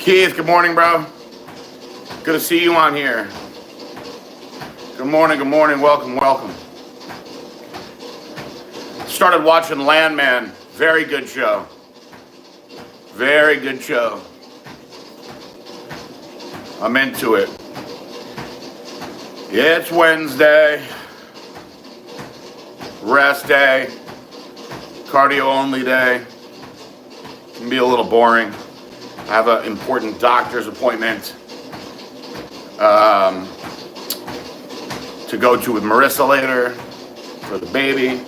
Keith, good morning, bro. Good to see you on here. Good morning, welcome, welcome. Started watching Landman. Very good show. Very good show. I'm into it. Yeah, it's Wednesday. Rest day. Cardio only day. Can be a little boring. I have an important doctor's appointment to go to with Marissa later for the baby.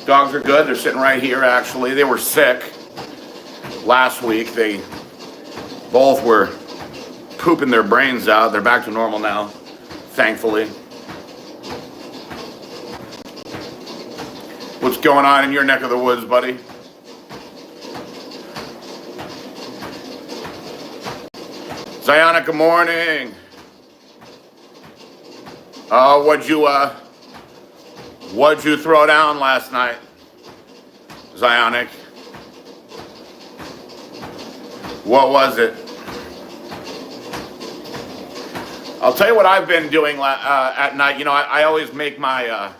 Dogs are good. They're sitting right here, actually. They were sick last week. They both were pooping their brains out. They're back to normal now, thankfully. What's going on in your neck of the woods, buddy? Ziona, good morning. What'd you throw down last night, Zionic? What was it? I'll tell you what I've been doing at night. You know, I always make my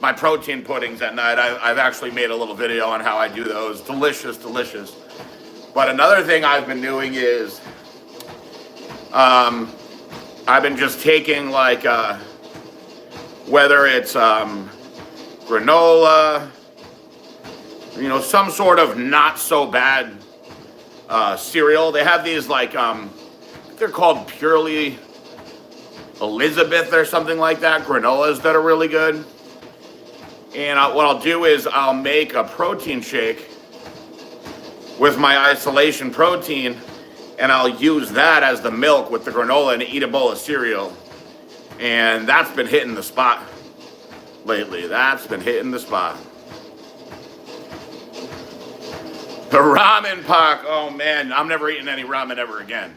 my protein puddings at night. I've actually made a little video on how I do those. Delicious, delicious. But another thing I've been doing is I've been just taking like whether it's granola, you know, some sort of not so bad cereal. They have these like they're called Purely Elizabeth or something like that, granolas that are really good. And what I'll do is I'll make a protein shake with my isolation protein, and I'll use that as the milk with the granola and eat a bowl of cereal. And that's been hitting the spot lately. That's been hitting the spot. The ramen pak. Oh man, I'm never eating any ramen ever again.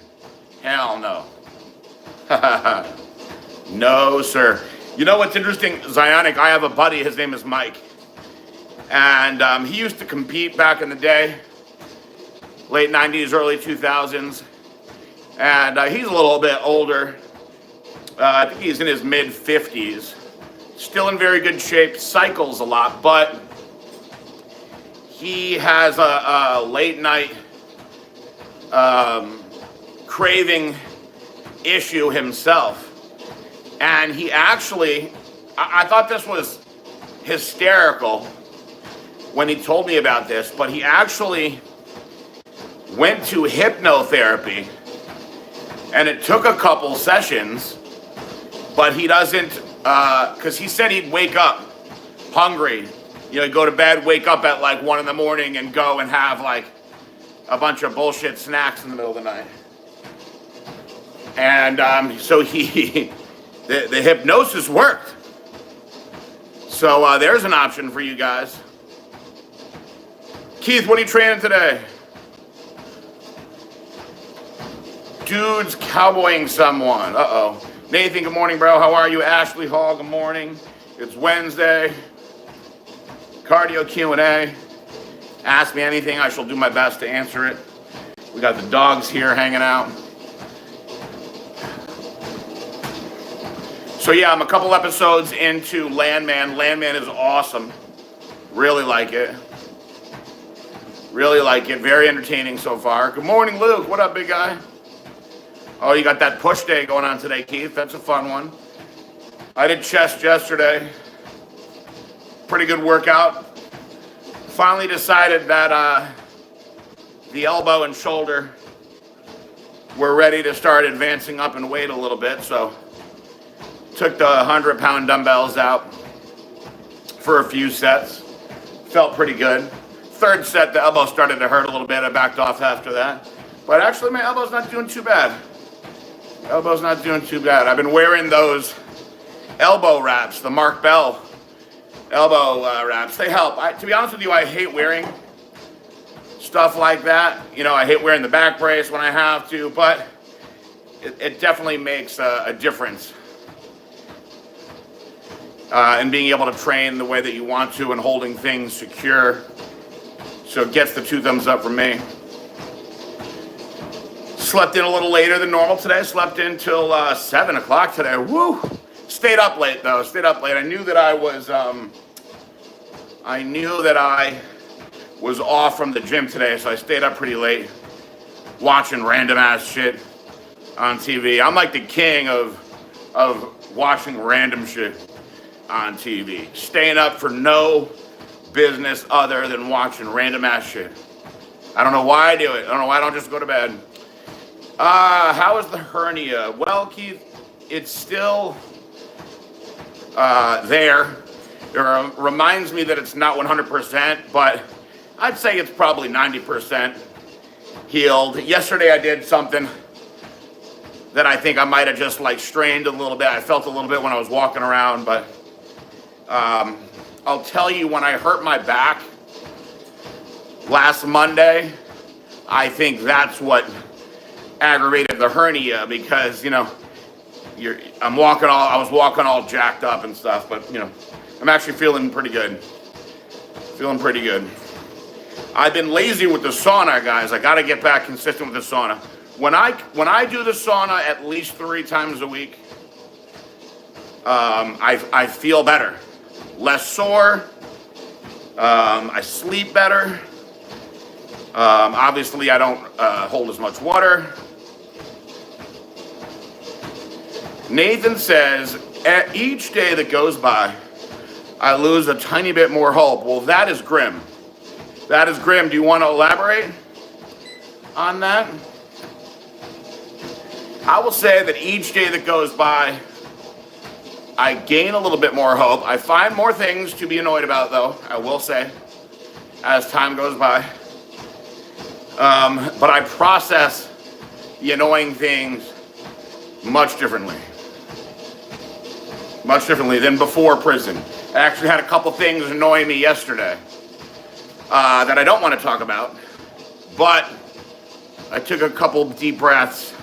Hell no. No, sir. You know what's interesting, Zionic? I have a buddy, his name is Mike. And he used to compete back in the day, late 90s, early 2000s. And he's a little bit older. I think he's in his mid 50s. Still in very good shape, cycles a lot, but he has a late night craving issue himself. And he actually, I thought this was hysterical when he told me about this, but he actually went to hypnotherapy, and it took a couple sessions, but he doesn't, because he said he'd wake up hungry, you know, go to bed, wake up at like 1 in the morning and go and have like a bunch of bullshit snacks in the middle of the night. And so he, the hypnosis worked. So there's an option for you guys. Keith, what are you training today? Dude's cowboying someone. Uh-oh. Nathan, good morning, bro. How are you? Ashley Hall, good morning. It's Wednesday. Cardio Q&A. Ask me anything. I shall do my best to answer it. We got the dogs here hanging out. So yeah, I'm a couple episodes into Landman. Landman is awesome. Really like it. Really like it. Very entertaining so far. Good morning, Luke. What up, big guy? Oh, you got that push day going on today, Keith. That's a fun one. I did chest yesterday. Pretty good workout. Finally decided that the elbow and shoulder were ready to start advancing up in weight a little bit, so took the 100-pound dumbbells out for a few sets. Felt pretty good. Third set, the elbow started to hurt a little bit. I backed off after that. But actually, my elbow's not doing too bad. Elbow's not doing too bad. I've been wearing those elbow wraps, the Mark Bell elbow wraps. They help. To be honest with you, I hate wearing stuff like that. You know, I hate wearing the back brace when I have to, but it definitely makes a difference. And being able to train the way that you want to and holding things secure. So it gets the 2 thumbs up from me. Slept in a little later than normal today. Slept in till 7 o'clock today. Woo! Stayed up late though. Stayed up late. I knew that I was off from the gym today, so I stayed up pretty late, watching random ass shit on TV. I'm like the king of watching random shit on TV. Staying up for no business other than watching random ass shit. I don't know why I do it. I don't know why I don't just go to bed. How is the hernia? Well, Keith, it's still there. It reminds me that it's not 100%, but I'd say it's probably 90% healed. Yesterday I did something that I think I might have just like strained a little bit. I felt a little bit when I was walking around, but I'll tell you, when I hurt my back last Monday, I think that's what aggravated the hernia, because I was walking all jacked up and stuff, but I'm actually feeling pretty good. I've been lazy with the sauna, guys. I got to get back consistent with the sauna. When I do the sauna at least 3 times a week, I feel better, less sore. I sleep better. Obviously, I don't hold as much water. Nathan says, at each day that goes by, I lose a tiny bit more hope. Well, that is grim. That is grim. Do you want to elaborate on that? I will say that each day that goes by, I gain a little bit more hope. I find more things to be annoyed about, though, I will say, as time goes by. But I process the annoying things much differently than before prison. I actually had a couple things annoy me yesterday that I don't want to talk about, but I took a couple deep breaths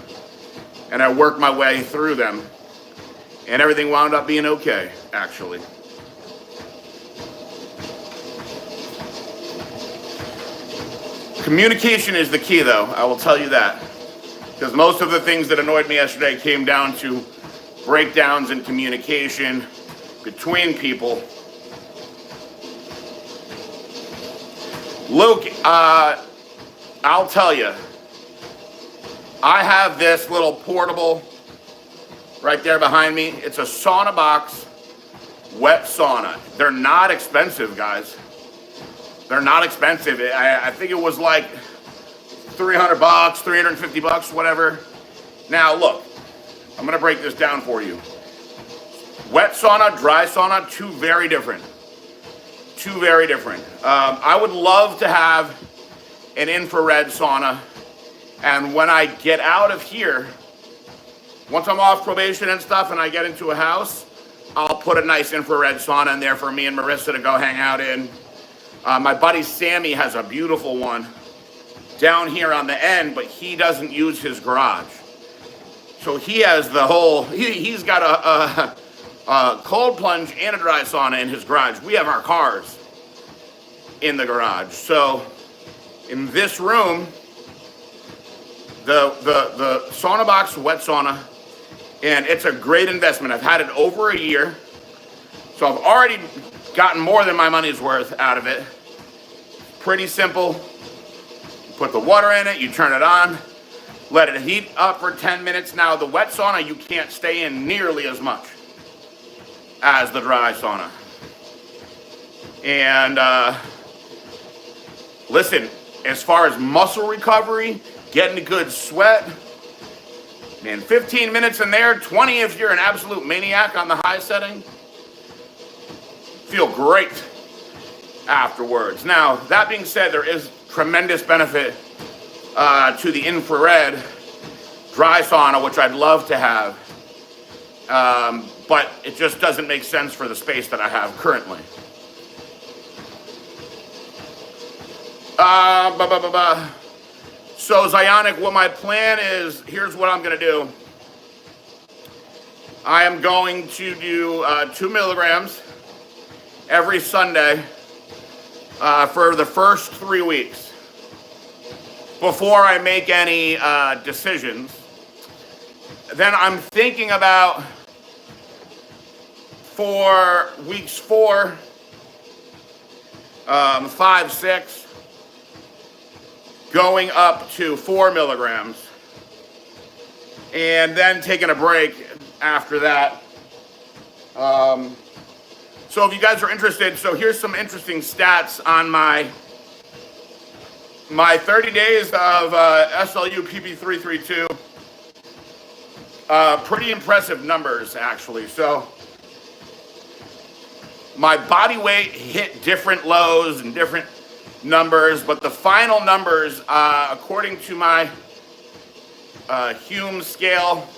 and I worked my way through them, and everything wound up being okay, actually. Communication is the key, though, I will tell you that. Because most of the things that annoyed me yesterday came down to breakdowns in communication between people. Luke, I'll tell you, I have this little portable right there behind me. It's a sauna box, wet sauna. They're not expensive, guys. They're not expensive. I think it was like $300, $350, whatever. Now, look, I'm going to break this down for you. Wet sauna, dry sauna, two very different. I would love to have an infrared sauna, and when I get out of here, once I'm off probation and stuff and I get into a house, I'll put a nice infrared sauna in there for me and Marissa to go hang out in. My buddy Sammy has a beautiful one down here on the end, but he doesn't use his garage. So he has the whole, he's got a cold plunge and a dry sauna in his garage. We have our cars in the garage. So in this room, the sauna box, wet sauna, and it's a great investment. I've had it over a year, so I've already gotten more than my money's worth out of it. Pretty simple. You put the water in it, you turn it on, let it heat up for 10 minutes. Now, the wet sauna, you can't stay in nearly as much as the dry sauna. And listen, as far as muscle recovery, getting a good sweat, man, 15 minutes in there, 20 if you're an absolute maniac on the high setting. Feel great afterwards. Now, that being said, there is tremendous benefit to the infrared dry sauna, which I'd love to have, but it just doesn't make sense for the space that I have currently. So, Zionic, what my plan is, here's what I'm going to do. I am going to do 2 milligrams every Sunday for the first 3 weeks. before I make any decisions. Then I'm thinking about for weeks 4, 5, 6, going up to 4 milligrams, and then taking a break after that. So if you guys are interested, so here's some interesting stats on my 30 days of SLU PP332. Pretty impressive numbers, actually. So my body weight hit different lows and different numbers, but the final numbers, according to my Hume scale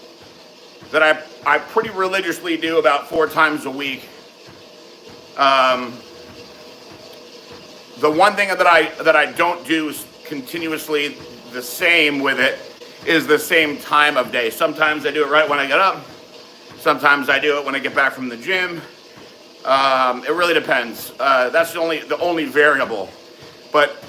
that I pretty religiously do about 4 times a week. The one thing that I don't do continuously the same with it is the same time of day. Sometimes I do it right when I get up. Sometimes I do it when I get back from the gym. It really depends. That's the only variable. But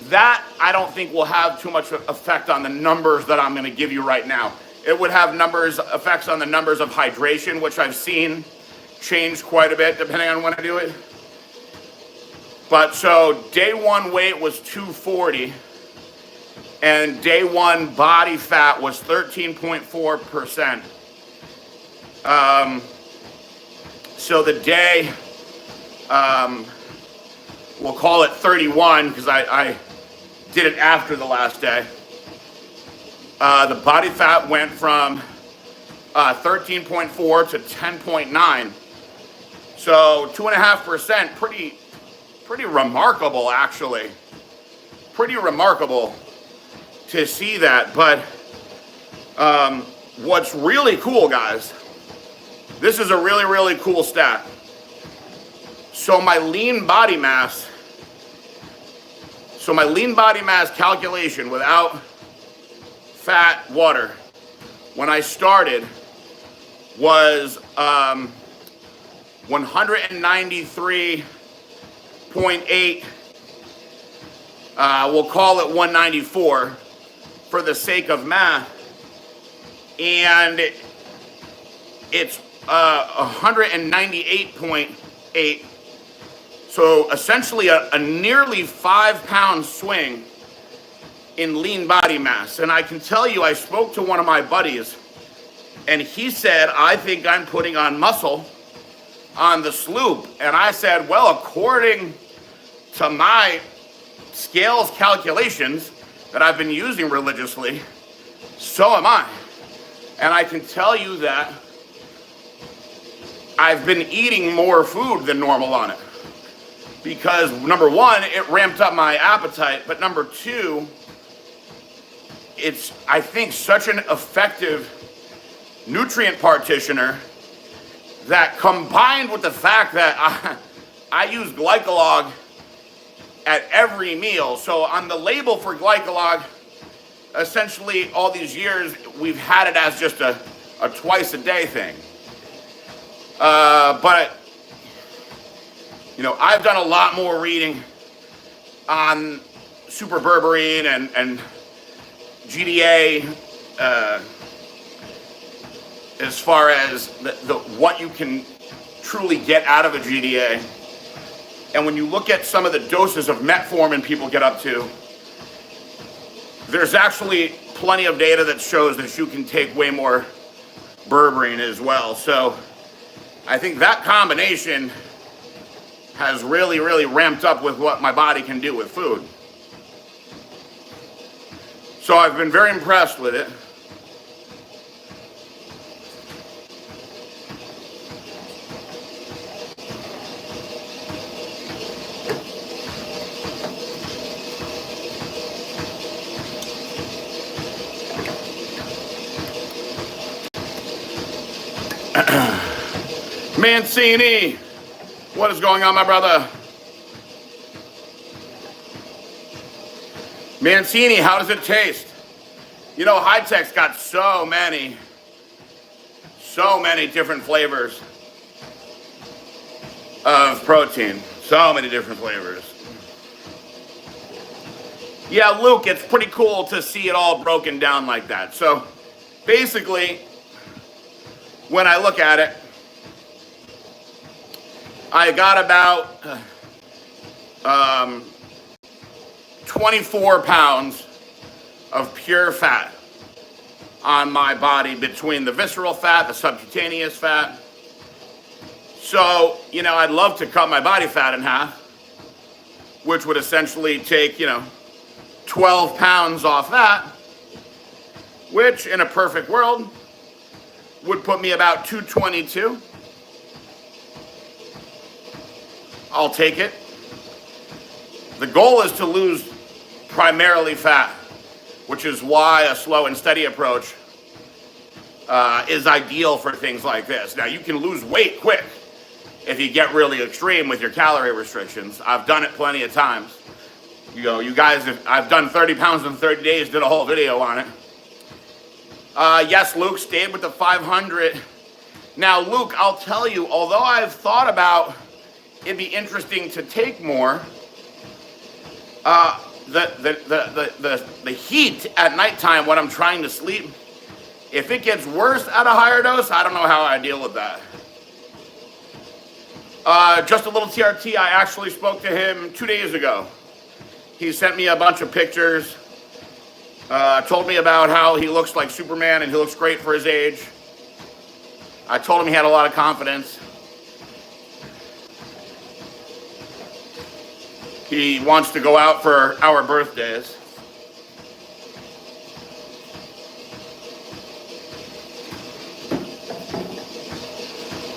that I don't think will have too much effect on the numbers that I'm going to give you right now. It would have effects on the numbers of hydration, which I've seen change quite a bit depending on when I do it. But so day 1 weight was 240, and day 1 body fat was 13.4%. So the day, we'll call it 31 because I did it after the last day. The body fat went from 13.4 to 10.9. So 2.5%, pretty remarkable, actually. Pretty remarkable to see that. But what's really cool, guys, this is a really, really cool stat. So my lean body mass calculation without fat, water, when I started was 193.8. We'll call it 194 for the sake of math. And it's 198.8. So essentially a nearly 5-pound swing in lean body mass. And I can tell you, I spoke to one of my buddies, and he said, I think I'm putting on muscle on the sloop. And I said, well, according to my scales calculations that I've been using religiously, so am I. And I can tell you that I've been eating more food than normal on it. Because number 1, it ramped up my appetite, but number 2, it's, I think, such an effective nutrient partitioner that, combined with the fact that I use glycolog at every meal. So on the label for glycolog, essentially all these years, we've had it as just a twice a day thing. But, you know, I've done a lot more reading on super berberine and GDA, as far as what you can truly get out of a GDA. And when you look at some of the doses of metformin people get up to, there's actually plenty of data that shows that you can take way more berberine as well. So I think that combination has really, really ramped up with what my body can do with food. So I've been very impressed with it. Mancini, what is going on, my brother? Mancini, how does it taste? You know, High-Tech's got so many different flavors of protein. So many different flavors. Yeah, Luke, it's pretty cool to see it all broken down like that. So basically, when I look at it, I got about 24 pounds of pure fat on my body between the visceral fat, the subcutaneous fat. So, I'd love to cut my body fat in half, which would essentially take, 12 pounds off that, which in a perfect world would put me about 222. I'll take it. The goal is to lose primarily fat, which is why a slow and steady approach is ideal for things like this. Now, you can lose weight quick if you get really extreme with your calorie restrictions. I've done it plenty of times. You guys, I've done 30 pounds in 30 days, did a whole video on it. Yes, Luke stayed with the 500. Now, Luke, I'll tell you, although I've thought about it'd be interesting to take more, the heat at nighttime when I'm trying to sleep, if it gets worse at a higher dose, I don't know how I deal with that. Just a little TRT, I actually spoke to him 2 days ago. He sent me a bunch of pictures, told me about how he looks like Superman and he looks great for his age. I told him he had a lot of confidence. He wants to go out for our birthdays.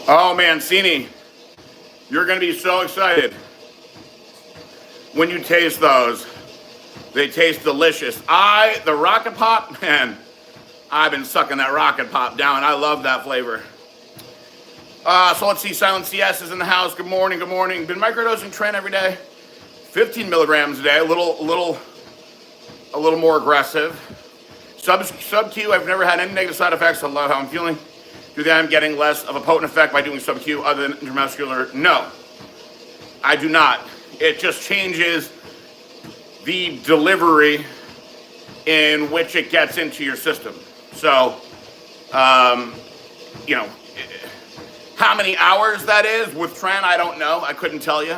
Oh, Mancini, you're going to be so excited when you taste those. They taste delicious. The Rocket Pop, man, I've been sucking that Rocket Pop down. I love that flavor. So let's see, Silent CS is in the house. Good morning, good morning. Been microdosing Tren every day. 15 milligrams a day, a little more aggressive. Sub-Q, I've never had any negative side effects. I love how I'm feeling. Do you think I'm getting less of a potent effect by doing sub-Q other than intramuscular? No, I do not. It just changes the delivery in which it gets into your system. So, how many hours that is with Tren, I don't know. I couldn't tell you.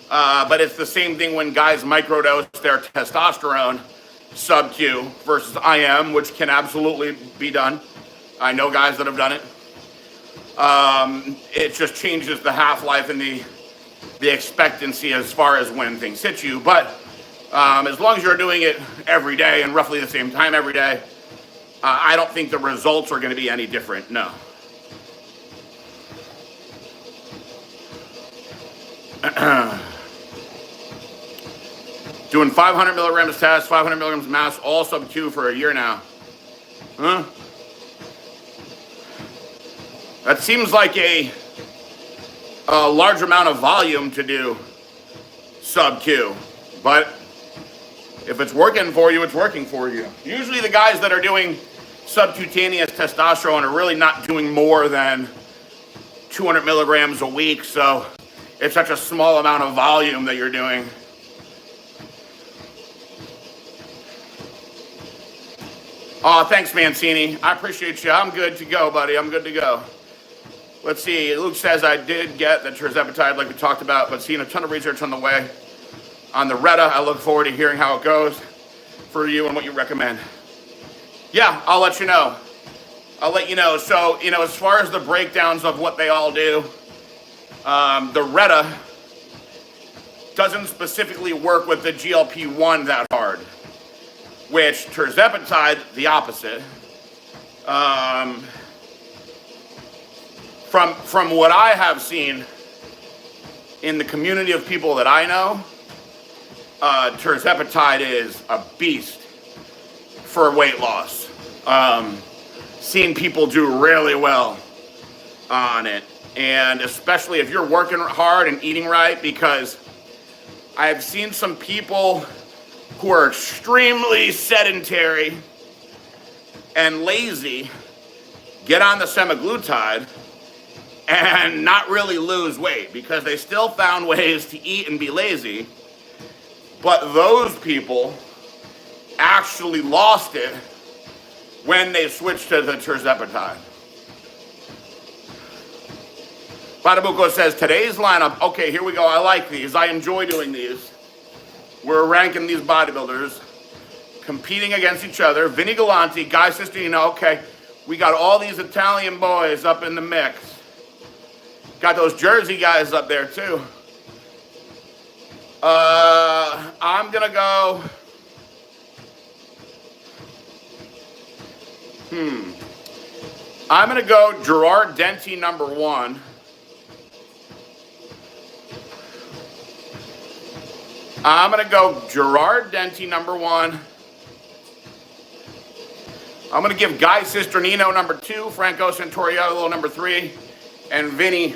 But it's the same thing when guys microdose their testosterone sub-Q versus IM, which can absolutely be done. I know guys that have done it. It just changes the half-life and the expectancy as far as when things hit you. But as long as you're doing it every day and roughly the same time every day, I don't think the results are going to be any different, no. Doing 500 milligrams test, 500 milligrams mass, all sub-Q for a year now. Huh? That seems like a large amount of volume to do sub-Q. But if it's working for you, it's working for you. Usually the guys that are doing subcutaneous testosterone are really not doing more than 200 milligrams a week. So it's such a small amount of volume that you're doing. Oh, thanks, Mancini. I appreciate you. I'm good to go, buddy. I'm good to go. Let's see. Luke says I did get the tirzepatide like we talked about, but seeing a ton of research on the way. On the Retta, I look forward to hearing how it goes for you and what you recommend. Yeah, I'll let you know. I'll let you know. So, as far as the breakdowns of what they all do, the Retta doesn't specifically work with the GLP-1 that hard, which tirzepatide, the opposite. From what I have seen in the community of people that I know, tirzepatide is a beast for weight loss. Seen people do really well on it, and especially if you're working hard and eating right, because I've seen some people who are extremely sedentary and lazy get on the semaglutide and not really lose weight because they still found ways to eat and be lazy, But those people actually lost it when they switched to the tirzepatide. Badabuco says, today's lineup, okay, here we go. I like these. I enjoy doing these. We're ranking these bodybuilders, competing against each other. Vinny Galanti, Guy Sistino, okay. We got all these Italian boys up in the mix. Got those Jersey guys up there too. I'm gonna go. I'm gonna go Gerard Denti number 1. I'm gonna go Gerard Denti number 1. I'm gonna give Guy Cisternino number 2, Franco Santoriello number 3, and Vinny.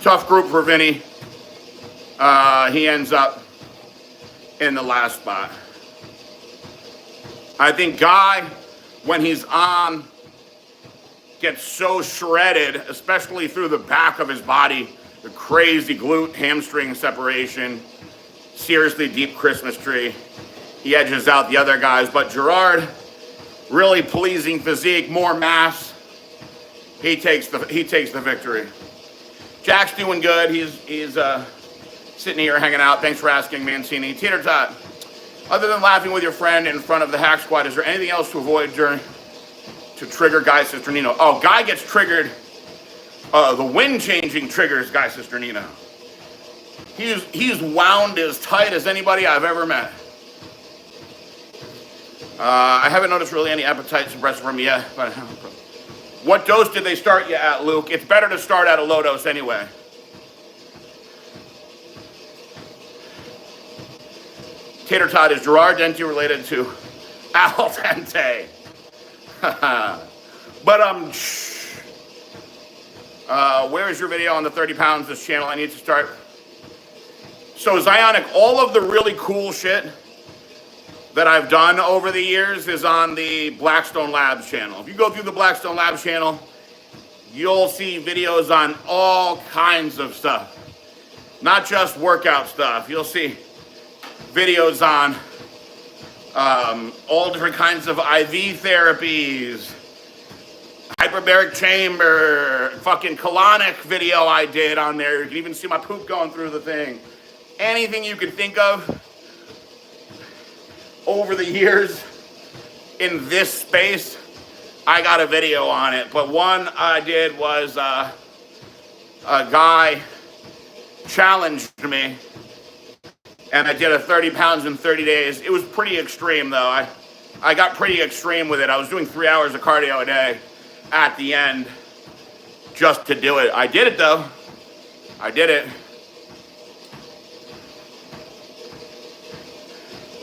Tough group for Vinny. He ends up in the last spot. I think Guy, when he's on, gets so shredded, especially through the back of his body, the crazy glute hamstring separation, seriously deep Christmas tree. He edges out the other guys, but Gerard, really pleasing physique, more mass. He takes the victory. Jack's doing good. He's sitting here hanging out. Thanks for asking, Mancini. Teeter tot. Other than laughing with your friend in front of the hack squad, is there anything else to avoid to trigger Guy Cisternino? Oh, Guy gets triggered. The wind changing triggers Guy Cisternino. He's wound as tight as anybody I've ever met. I haven't noticed really any appetite suppressor from you yet, but what dose did they start you at, Luke? It's better to start at a low dose anyway. Tater tot, is Gerard Denti related to Al Dente? But where is your video on the 30 pounds? This channel, I need to start. So Zionic, all of the really cool shit that I've done over the years is on the Blackstone Labs channel. If you go through the Blackstone Labs channel, you'll see videos on all kinds of stuff. Not just workout stuff. You'll see videos on all different kinds of IV therapies, hyperbaric chamber, fucking colonic video I did on there. You can even see my poop going through the thing. Anything you could think of over the years in this space, I got a video on it. But one I did was a guy challenged me, and I did a 30 pounds in 30 days. It was pretty extreme, though. I got pretty extreme with it. I was doing 3 hours of cardio a day at the end just to do it. I did it, though. I did it.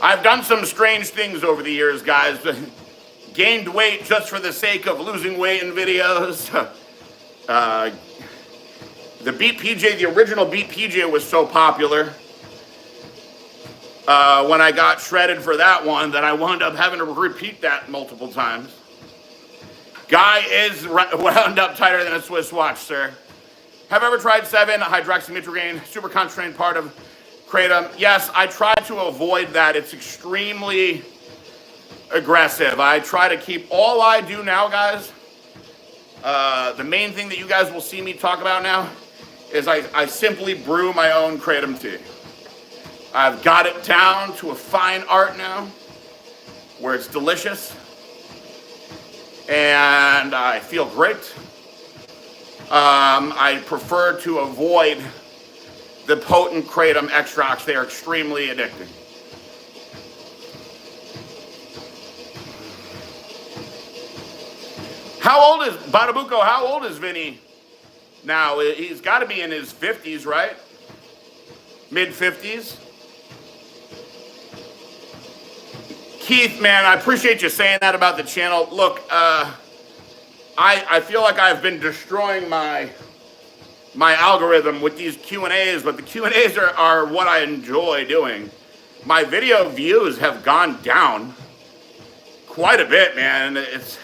I've done some strange things over the years, guys. Gained weight just for the sake of losing weight in videos. The Beat PJ, the original Beat PJ was so popular when I got shredded for that one that I wound up having to repeat that multiple times. Guy is wound up tighter than a Swiss watch, sir. Have ever tried 7-hydroxymitragane, super concentrated part of kratom? Yes, I try to avoid that. It's extremely aggressive. I try to keep, all I do now, guys, the main thing that you guys will see me talk about now is I simply brew my own kratom tea. I've got it down to a fine art now where it's delicious and I feel great. I prefer to avoid the potent kratom extracts. They are extremely addicting. How old is Badabuco? How old is Vinny now? He's got to be in his 50s, right? Mid-50s. Keith, man, I appreciate you saying that about the channel. Look, I feel like I've been destroying my algorithm with these Q&As, but the Q&As are what I enjoy doing. My video views have gone down quite a bit, man. It's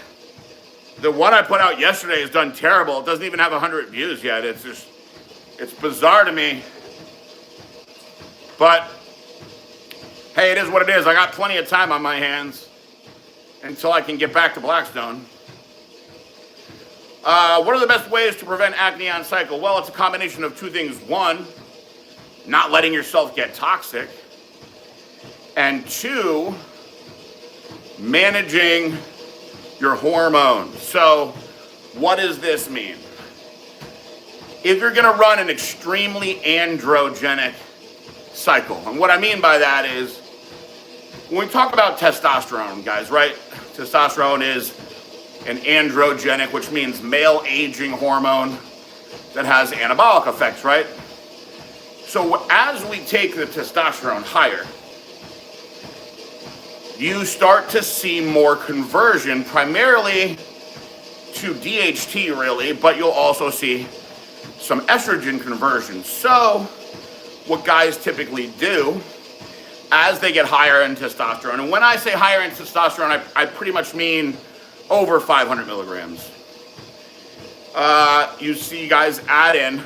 the one I put out yesterday has done terrible. It doesn't even have 100 views yet. It's bizarre to me. But Hey, it is what it is. I got plenty of time on my hands until I can get back to Blackstone. What are the best ways to prevent acne on cycle? Well, it's a combination of two things. One, not letting yourself get toxic. And two, managing your hormones. So what does this mean? If you're going to run an extremely androgenic cycle, and what I mean by that is, when we talk about testosterone, guys, right? Testosterone is an androgenic, which means male aging hormone that has anabolic effects, right? So as we take the testosterone higher, you start to see more conversion, primarily to DHT, really, but you'll also see some estrogen conversion. So what guys typically do as they get higher in testosterone, and when I say higher in testosterone, I pretty much mean over 500 milligrams. You see guys add in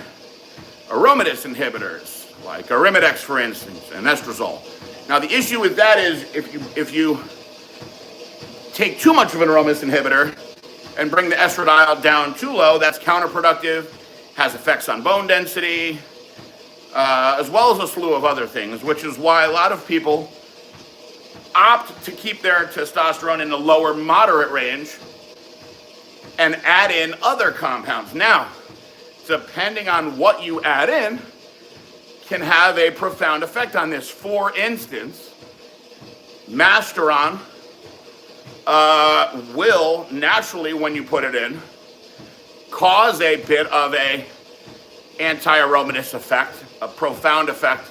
aromatase inhibitors, like Arimidex, for instance, and estradiol. Now, the issue with that is if you take too much of an aromatase inhibitor and bring the estradiol down too low, that's counterproductive, has effects on bone density, as well as a slew of other things, which is why a lot of people opt to keep their testosterone in the lower moderate range and add in other compounds. Now, depending on what you add in, can have a profound effect on this. For instance, Masteron will naturally, when you put it in, cause a bit of a anti-aromatase effect, a profound effect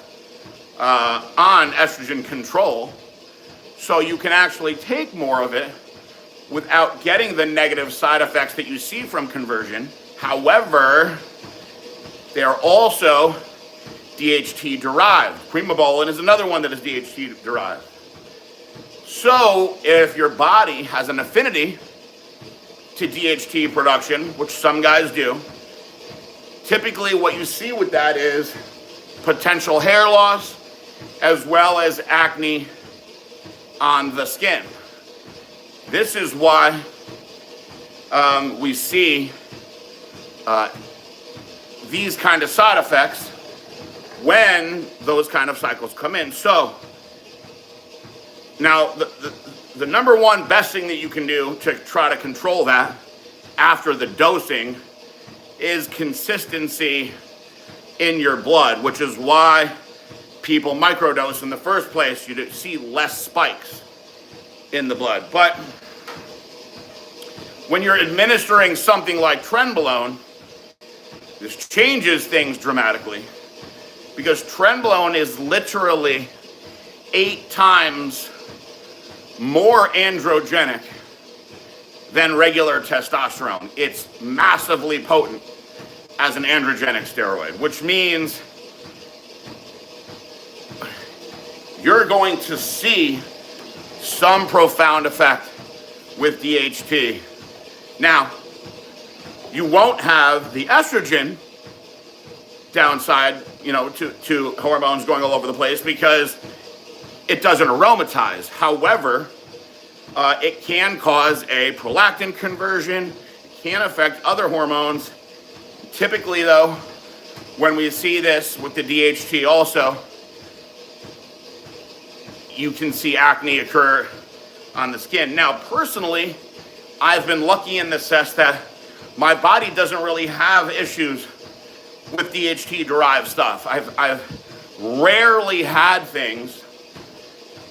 on estrogen control. So you can actually take more of it without getting the negative side effects that you see from conversion. However, they are also DHT derived. Primobolan is another one that is DHT derived. So if your body has an affinity to DHT production, which some guys do, typically what you see with that is potential hair loss as well as acne on the skin. This is why we see these kind of side effects when those kind of cycles come in. So now the number one best thing that you can do to try to control that after the dosing is consistency in your blood, which is why people microdose in the first place. You see less spikes in the blood. But when you're administering something like Trenbolone, this changes things dramatically, because Trenbolone is literally 8 times more androgenic than regular testosterone. It's massively potent as an androgenic steroid, which means you're going to see some profound effect with DHT. Now, you won't have the estrogen downside, to hormones going all over the place, because it doesn't aromatize. However, it can cause a prolactin conversion, it can affect other hormones. Typically, though, when we see this with the DHT also, you can see acne occur on the skin. Now, personally, I've been lucky in the sense that my body doesn't really have issues with DHT-derived stuff. I've rarely had things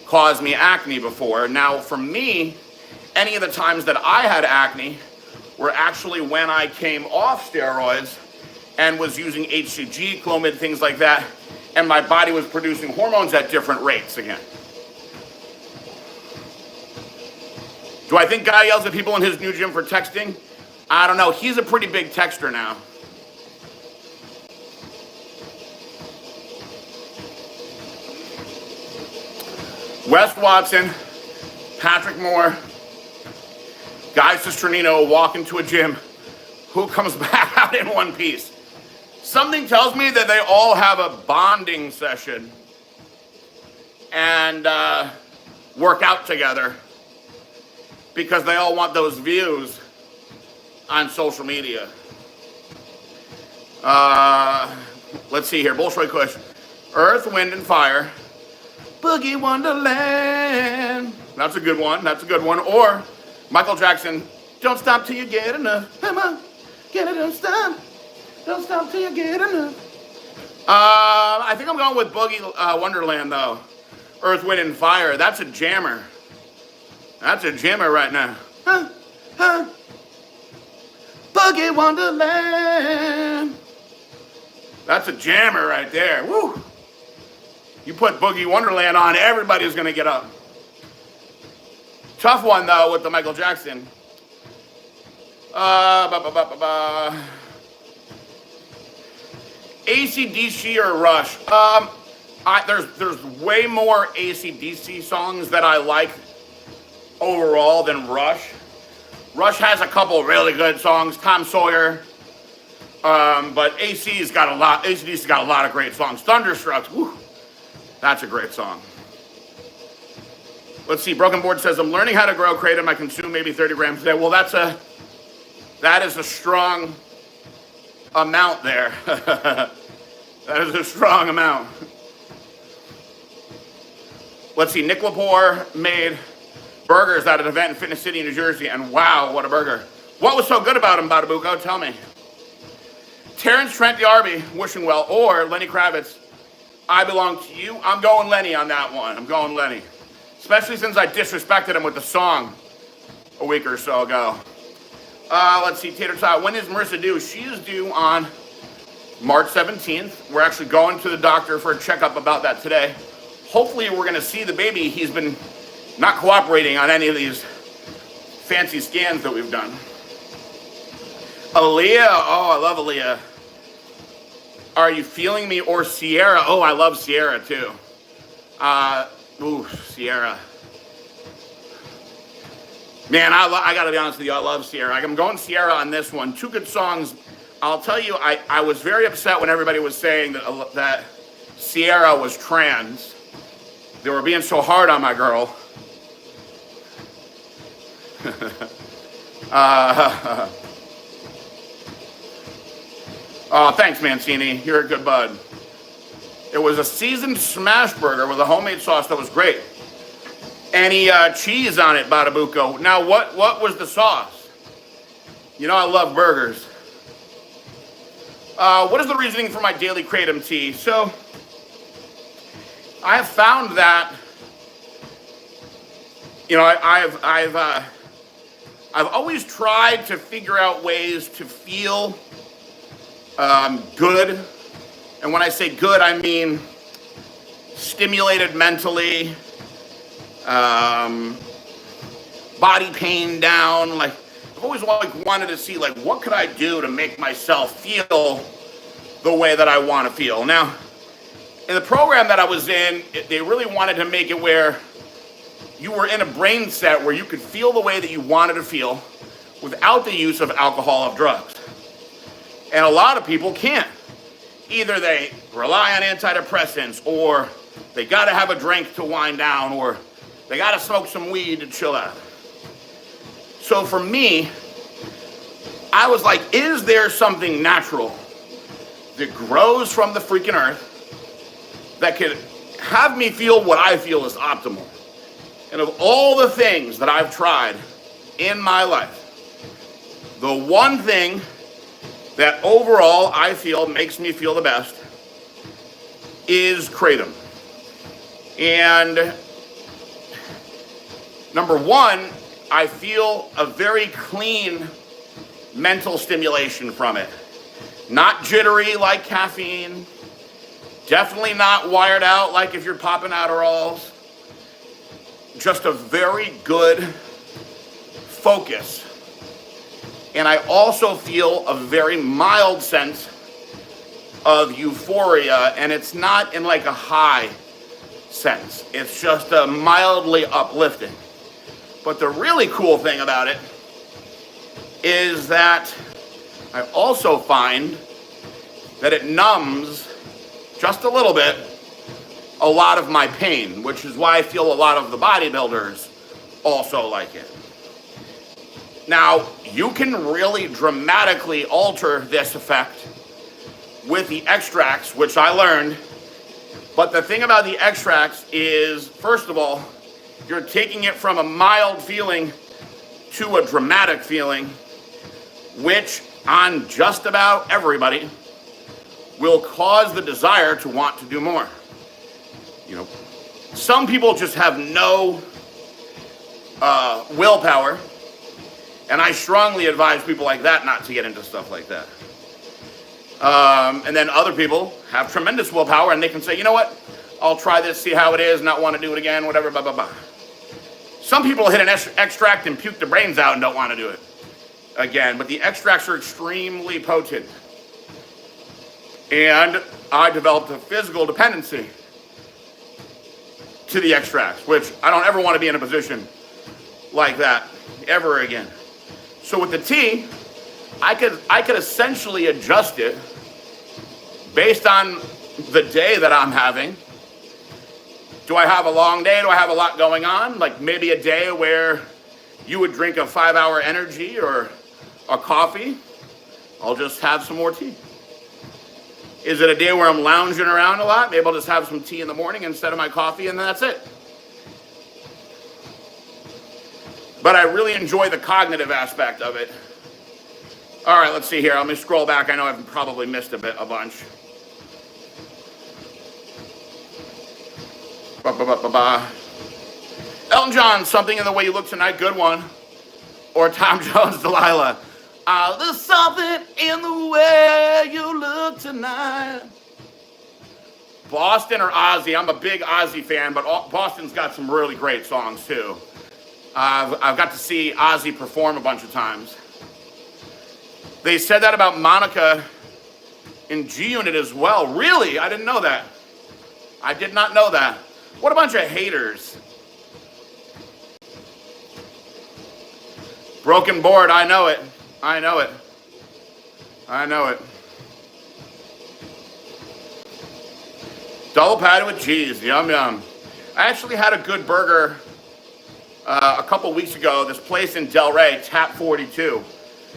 cause me acne before. Now, for me, any of the times that I had acne were actually when I came off steroids and was using HCG, Clomid, things like that, and my body was producing hormones at different rates again. Do I think Guy yells at people in his new gym for texting? I don't know. He's a pretty big texter now. Wes Watson, Patrick Moore, Guy Cisternino walk into a gym. Who comes back out in one piece? Something tells me that they all have a bonding session and work out together because they all want those views on social media. Let's see here. Bolshoi Kush. Earth, Wind, and Fire. Boogie Wonderland. That's a good one. That's a good one. Or Michael Jackson. Don't stop till you get enough. Come on. Get it, don't stop. Don't stop till you get enough. I think I'm going with Boogie Wonderland, though. Earth, Wind, and Fire. That's a jammer. That's a jammer right now. Huh? Huh? Boogie Wonderland. That's a jammer right there. Woo. You put Boogie Wonderland on, everybody's going to get up. Tough one, though, with the Michael Jackson. AC/DC or Rush? There's way more AC/DC songs that I like overall than Rush. Rush has a couple really good songs, Tom Sawyer. But AC/DC's got a lot of great songs. Thunderstruck, whew, that's a great song. Let's see, Broken Board says, I'm learning how to grow kratom. I consume maybe 30 grams a day. Well, that is a strong amount there. That is a strong amount. Let's see, Nick Lepore made burgers at an event in Fitness City, New Jersey, and wow, what a burger. What was so good about him, Badabuko? Tell me. Terrence Trent D'Arby, wishing well, or Lenny Kravitz, I Belong to You. I'm going Lenny on that one. I'm going Lenny. Especially since I disrespected him with the song a week or so ago. Let's see, Tater Tot. When is Marissa due? She is due on March 17th. We're actually going to the doctor for a checkup about that today. Hopefully we're going to see the baby. He's been not cooperating on any of these fancy scans that we've done. Aaliyah. Oh, I love Aaliyah. Are You Feeling Me or Sierra? Oh, I love Sierra too. Sierra. Man, I gotta be honest with you, I love Sierra. I'm going Sierra on this one. Two good songs. I'll tell you, I was very upset when everybody was saying that Sierra was trans. They were being so hard on my girl. Oh, thanks, Mancini. You're a good bud. It was a seasoned smash burger with a homemade sauce that was great. Any cheese on it, Badabuko. Now, what was the sauce? You know I love burgers. What is the reasoning for my daily kratom tea? So, I have found that, you know, I've always tried to figure out ways to feel good. And when I say good, I mean stimulated mentally, body pain down. Like, I've always wanted to see, like, what could I do to make myself feel the way that I want to feel. Now, in the program that I was in, they really wanted to make it where you were in a brain set where you could feel the way that you wanted to feel without the use of alcohol or drugs. And a lot of people can't. Either they rely on antidepressants, or they got to have a drink to wind down, or they got to smoke some weed to chill out. So for me, I was like, is there something natural that grows from the freaking earth that could have me feel what I feel is optimal? And of all the things that I've tried in my life, the one thing that overall I feel makes me feel the best is kratom. And number one, I feel a very clean mental stimulation from it. Not jittery like caffeine. Definitely not wired out like if you're popping Adderalls. Just a very good focus. And I also feel a very mild sense of euphoria, and it's not in like a high sense. It's just a mildly uplifting. But the really cool thing about it is that I also find that it numbs just a little bit a lot of my pain, which is why I feel a lot of the bodybuilders also like it. Now, you can really dramatically alter this effect with the extracts, which I learned. But the thing about the extracts is, first of all, you're taking it from a mild feeling to a dramatic feeling, which on just about everybody will cause the desire to want to do more. You know, some people just have no willpower, and I strongly advise people like that not to get into stuff like that. And then other people have tremendous willpower, and they can say, you know what, I'll try this, see how it is, not want to do it again, whatever, blah, blah, blah. Some people hit an extract and puke their brains out and don't want to do it again, but the extracts are extremely potent. And I developed a physical dependency to the extracts, which I don't ever want to be in a position like that ever again. So with the tea, I could essentially adjust it based on the day that I'm having. Do I have a long day? Do I have a lot going on? Like maybe a day where you would drink a 5-hour energy or a coffee. I'll just have some more tea. Is it a day where I'm lounging around a lot? Maybe I'll just have some tea in the morning instead of my coffee, and that's it. But I really enjoy the cognitive aspect of it. All right, let's see here. Let me scroll back. I know I've probably missed a bunch. Elton John, Something in the Way You Look Tonight, good one. Or Tom Jones, Delilah. There's something in the way you look tonight. Boston or Ozzy? I'm a big Ozzy fan, but Boston's got some really great songs too. I've got to see Ozzy perform a bunch of times. They said that about Monica in G-Unit as well. Really? I didn't know that. I did not know that. What a bunch of haters. Broken board, I know it. I know it. I know it. Double patty with cheese, yum yum. I actually had a good burger a couple weeks ago. This place in Delray, Tap 42.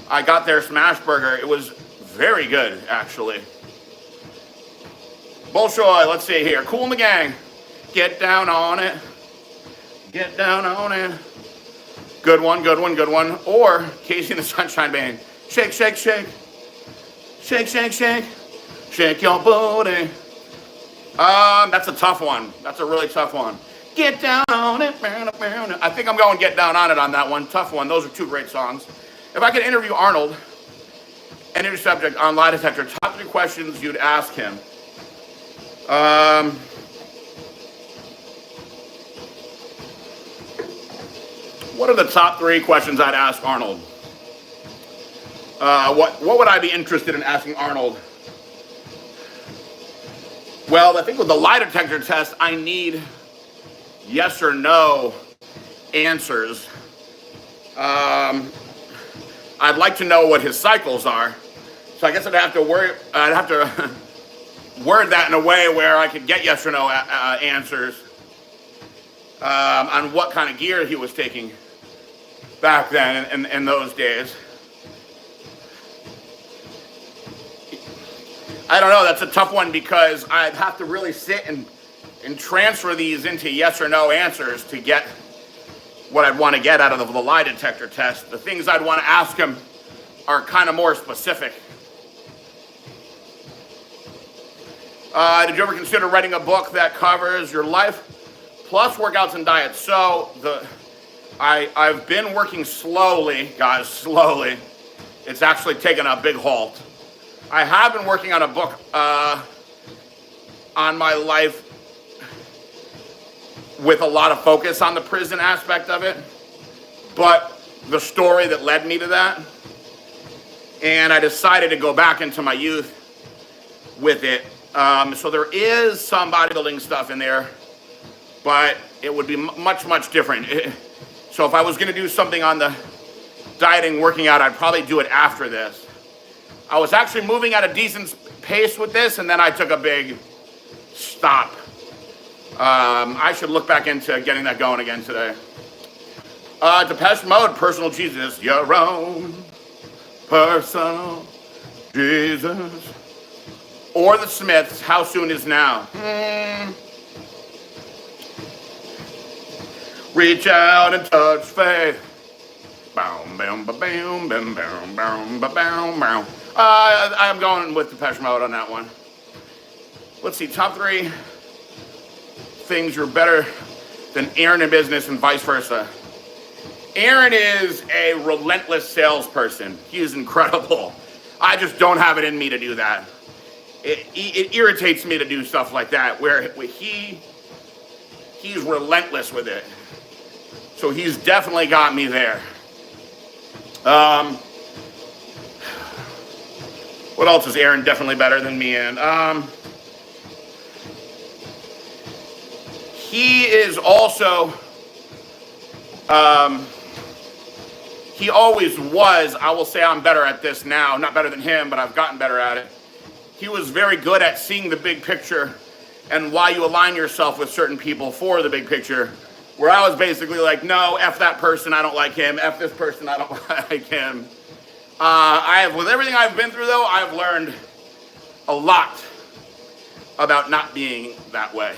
I got their smash burger. It was very good, actually. Bolshoi, let's see here. Cool in the Gang. Get down on it. Get down on it. Good one, good one, good one. Or Casey and the Sunshine Band. Shake, shake, shake. Shake, shake, shake. Shake your booty. That's a tough one. That's a really tough one. Get down on it. I think I'm going Get Down on It on that one. Tough one. Those are two great songs. If I could interview Arnold, any subject on lie detector, top 3 questions you'd ask him. What are the top 3 questions I'd ask Arnold? What would I be interested in asking Arnold? Well, I think with the lie detector test, I need yes or no answers. I'd like to know what his cycles are. So I guess I'd have to word that in a way where I could get yes or no answers on what kind of gear he was taking back then in those days. I don't know, that's a tough one because I'd have to really sit and transfer these into yes or no answers to get what I'd want to get out of the lie detector test. The things I'd want to ask him are kind of more specific. Did you ever consider writing a book that covers your life plus workouts and diets? So I've been working slowly, guys, slowly. It's actually taken a big halt. I have been working on a book on my life with a lot of focus on the prison aspect of it, but the story that led me to that. And I decided to go back into my youth with it. So there is some bodybuilding stuff in there, but it would be much, much different. So if I was going to do something on the dieting, working out, I'd probably do it after this. I was actually moving at a decent pace with this, and then I took a big stop I should look back into getting that going again today. Depeche Mode, Personal Jesus, your own personal Jesus. Or the Smiths, How Soon Is Now. Reach out and touch faith. Boom, boom, ba, boom, boom, boom, boom, ba, boom, boom. I'm going with Depeche Mode on that one. Let's see, top 3 things you're better than Aaron in business and vice versa. Aaron is a relentless salesperson. He is incredible. I just don't have it in me to do that. It irritates me to do stuff like that, where he's relentless with it. So he's definitely got me there. What else is Aaron definitely better than me in? He is also, he always was, I will say I'm better at this now, not better than him, but I've gotten better at it. He was very good at seeing the big picture and why you align yourself with certain people for the big picture. Where I was basically like, no, F that person, I don't like him. F this person, I don't like him. With everything I've been through, though, I've learned a lot about not being that way.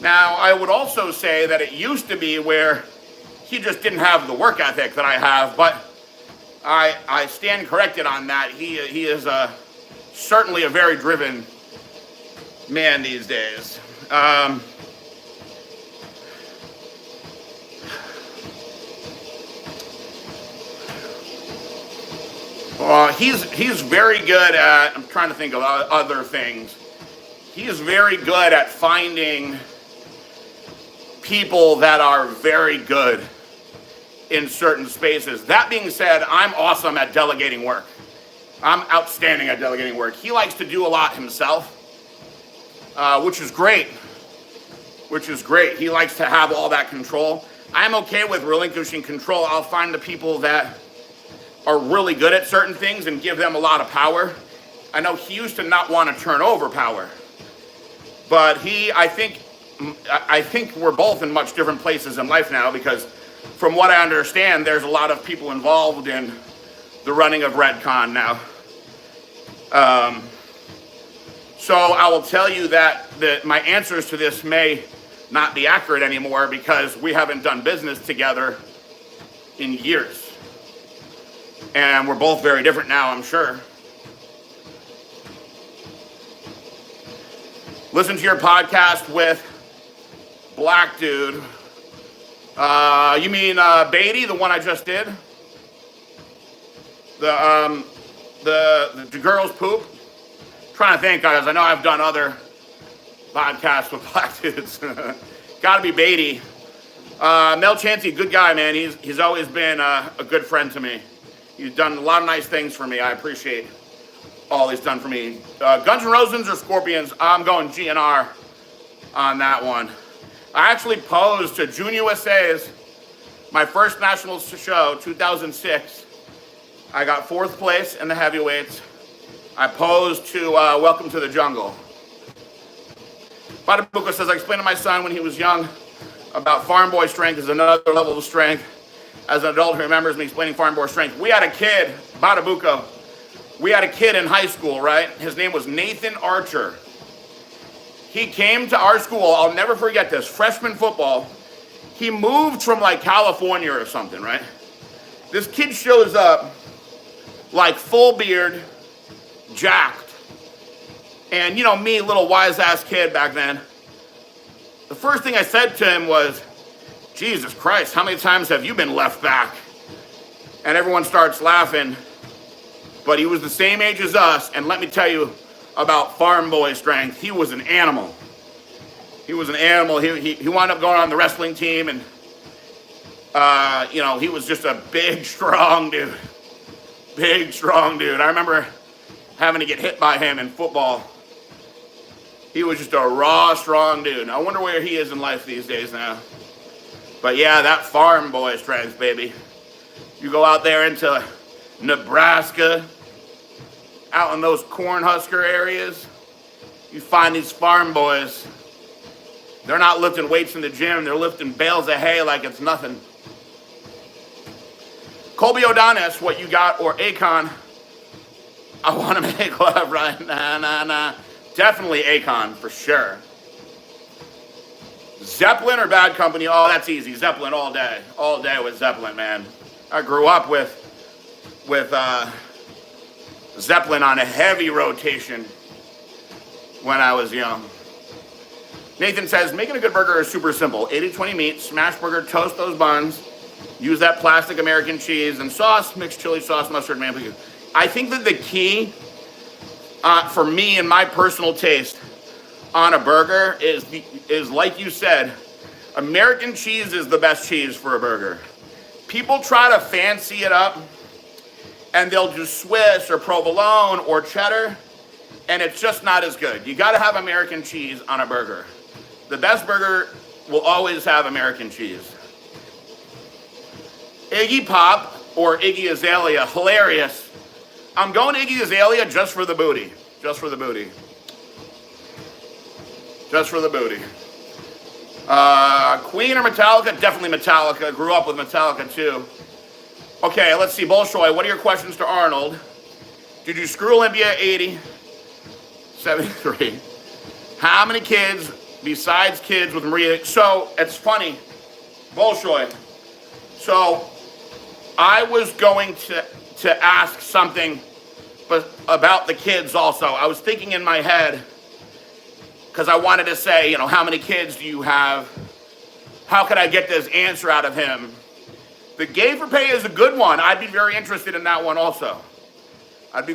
Now, I would also say that it used to be where he just didn't have the work ethic that I have, but I stand corrected on that. He is certainly a very driven man these days. He's very good at, I'm trying to think of other things. He's very good at finding people that are very good in certain spaces. That being said, I'm awesome at delegating work. I'm outstanding at delegating work. He likes to do a lot himself, which is great. He likes to have all that control. I'm okay with relinquishing control. I'll find the people that are really good at certain things and give them a lot of power. I know he used to not want to turn over power, but I think we're both in much different places in life now, because from what I understand, there's a lot of people involved in the running of Redcon now. So I will tell you that my answers to this may not be accurate anymore, because we haven't done business together in years. And we're both very different now, I'm sure. Listen to your podcast with Black Dude. You mean Beatty, the one I just did? The girls poop? Trying to think, guys. I know I've done other podcasts with Black Dudes. Gotta be Beatty. Mel Chansey, good guy, man. He's always been a good friend to me. He's done a lot of nice things for me. I appreciate all he's done for me. Guns N' Roses or Scorpions? I'm going GNR on that one. I actually posed to June USA's, my first national show, 2006. I got 4th place in the heavyweights. I posed to Welcome to the Jungle. Badabuka says, I explained to my son when he was young about farm boy strength is another level of strength. As an adult who remembers me explaining farm boy strength, we had a kid, Badabuka, we had a kid in high school, right? His name was Nathan Archer. He came to our school, I'll never forget this, freshman football. He moved from like California or something, right? This kid shows up like full beard, jacked. And you know me, little wise ass kid back then. The first thing I said to him was, Jesus Christ, how many times have you been left back? And everyone starts laughing. But he was the same age as us, and let me tell you about farm boy strength. He was an animal. He was an animal. He wound up going on the wrestling team, and he was just a big, strong dude. Big, strong dude. I remember having to get hit by him in football. He was just a raw, strong dude. I wonder where he is in life these days now. But yeah, that farm boy strength, baby. You go out there into Nebraska, out in those Cornhusker areas, you find these farm boys. They're not lifting weights in the gym. They're lifting bales of hay like it's nothing. Colby O'Donis, what you got, or Akon? I want to make love, right? Nah. Definitely Akon, for sure. Zeppelin or Bad Company? Oh, that's easy. Zeppelin all day. All day with Zeppelin, man. I grew up with Zeppelin on a heavy rotation when I was young. Nathan says, making a good burger is super simple. 80-20 meat, smash burger, toast those buns, use that plastic American cheese and sauce, mixed chili sauce, mustard, man. I think that the key for me and my personal taste on a burger is like you said, American cheese is the best cheese for a burger. People try to fancy it up and they'll do Swiss or provolone or cheddar, and it's just not as good. You gotta have American cheese on a burger. The best burger will always have American cheese. Iggy Pop or Iggy Azalea, hilarious. I'm going Iggy Azalea just for the booty. Just for the booty. Just for the booty. Queen or Metallica? Definitely Metallica. Grew up with Metallica too. Okay, let's see. Bolshoi, what are your questions to Arnold? Did you screw Olympia 80? 73. How many kids besides kids with Maria? So, it's funny. Bolshoi. So, I was going to ask something about the kids also. I was thinking in my head, because I wanted to say, how many kids do you have? How could I get this answer out of him? The gay for pay is a good one. I'd be very interested in that one also. I'm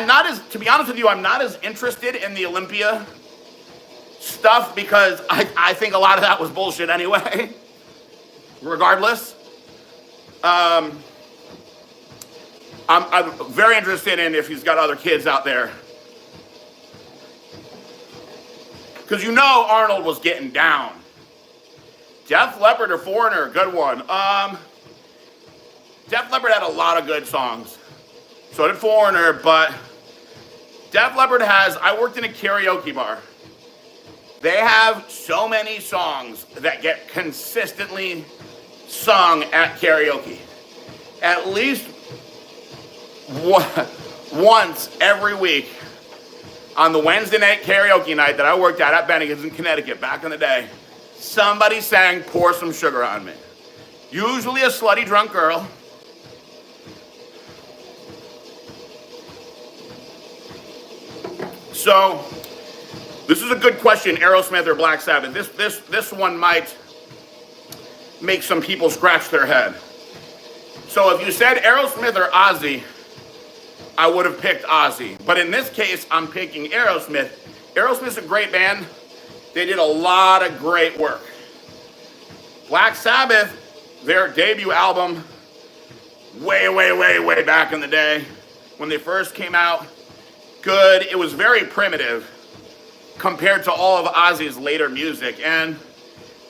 not as, to be honest with you, I'm not as interested in the Olympia stuff because I think a lot of that was bullshit anyway. Regardless. I'm very interested in if he's got other kids out there. Because Arnold was getting down. Def Leppard or Foreigner, good one. Def Leppard had a lot of good songs. So did Foreigner, but Def Leppard I worked in a karaoke bar. They have so many songs that get consistently sung at karaoke. At least once every week on the Wednesday night karaoke night that I worked at Bennigan's in Connecticut back in the day, somebody sang Pour Some Sugar on Me. Usually a slutty drunk girl. So, this is a good question, Aerosmith or Black Sabbath. This one might make some people scratch their head. So if you said Aerosmith or Ozzy, I would have picked Ozzy. But in this case, I'm picking Aerosmith. Aerosmith's a great band. They did a lot of great work. Black Sabbath, their debut album, way back in the day, when they first came out, good. It was very primitive compared to all of Ozzy's later music. And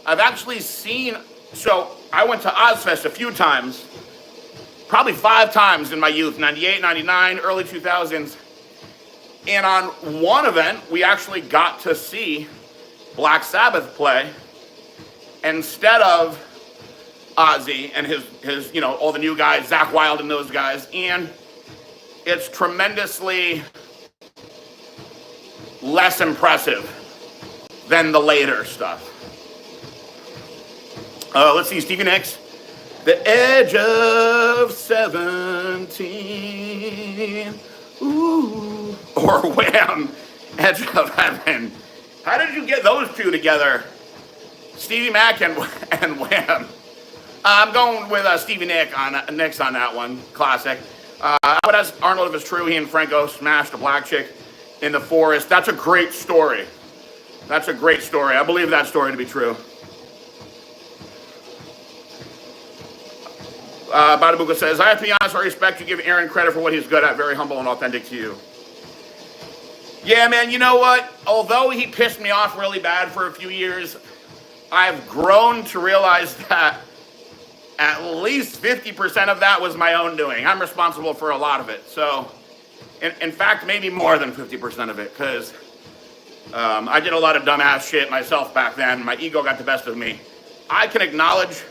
I've actually seen, so I went to Ozfest a few times, probably 5 times in my youth, 98, 99, early 2000s. And on one event, we actually got to see Black Sabbath play instead of Ozzy and his all the new guys, Zakk Wylde and those guys. And it's tremendously less impressive than the later stuff. Let's see, Stevie Nicks. The Edge of 17. Ooh. Or Wham! Edge of Heaven. How did you get those two together? Stevie Mac and Wham. I'm going with Stevie Nicks on that one. Classic. I would ask Arnold if it's true he and Franco smashed a black chick in the forest. That's a great story. I believe that story to be true. Badabuka says, I have to be honest, I respect you give Aaron credit for what he's good at. Very humble and authentic to you. Yeah, man, you know what? Although he pissed me off really bad for a few years, I've grown to realize that at least 50% of that was my own doing. I'm responsible for a lot of it. So, in fact, maybe more than 50% of it, because I did a lot of dumbass shit myself back then. My ego got the best of me. I can acknowledge